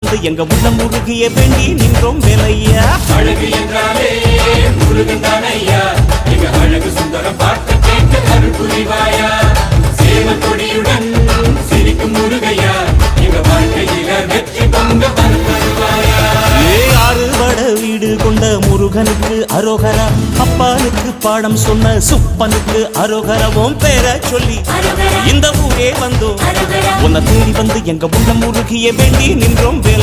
வந்து எங்க உள்ளம் முருகிய வேண்டி நின்றோம் வேலையா. அழகு என்றாலே முருகன் தானையா, எங்க அழகு சுந்தரம் பார்த்து கேட்க அருள் புரிவாயா. சேவல் கொடியுடன் சிரிக்கும் முருகையா, எங்க வாழ்க்கையில வெற்றி பொங்க வருவாயா. ஆறுபட வீடு கொண்ட முருகனுக்கு அரோகரா, அப்பானுக்கு பாடம் சொன்ன சுப்பனுக்கு அரோகரவும் பேர சொல்லி இந்த ஊரே வந்தோம் உன்னை தேடி வந்து எங்க உள்ளம் முருகிய வேண்டி நின்றோம் வேலை.